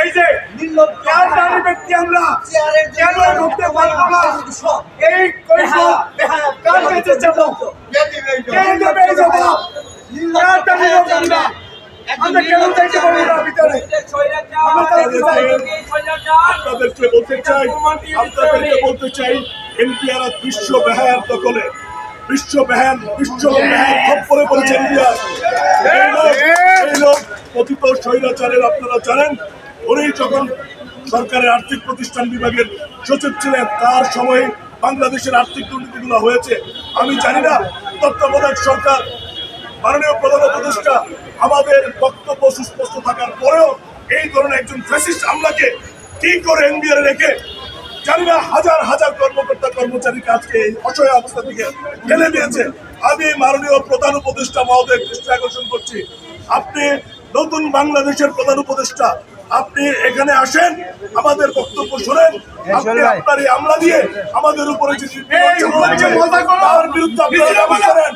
এই যে নির্লজ্জ ব্যক্তি আমরা কেন ঢুকতে পারবো না? এই কৈফিয়ত কার কাছে যাবো? কে দেবে এই জবাব? আমরা কেন যাইতে পারবো না ভিতরে? আপনাদেরকে বলতে চাই এনপিআর বিশ্ব বেহায়ার দখলে, বিশ্ব খপ্পরে পড়েছে এনপিআর। এই লোক কথিত স্বৈরাচারের, আপনারা জানেন উনি যখন সরকারের আর্থিক প্রতিষ্ঠান বিভাগের সচিব ছিলেন তার সময়ে বাংলাদেশের আর্থিক দুর্নীতিগুলো হয়েছে। আমি জানি না তত্ত্বাবধায়ক সরকার, মাননীয় প্রধান উপদেষ্টা আমাদের বক্তব্য সুস্পষ্ট থাকার পরেও এই ধরনের একজন ফ্যাসিস্ট আমলাকে কি করে এনবিআর রেখে জানি না হাজার হাজার কর্মকর্তা কর্মচারীকে আজকে এই অসহায় অবস্থা থেকে ফেলে দিয়েছে। আমি মাননীয় প্রধান উপদেষ্টা মহোদয় দৃষ্টি আকর্ষণ করছি, আপনি নতুন বাংলাদেশের প্রধান উপদেষ্টা, আপনি এখানে আসেন, আমাদের বক্তব্য শোনেন, আপনি আপনার এই আমলা দিয়ে আমাদের উপরে যে তার বিরুদ্ধে আপনারা দাবি করেন।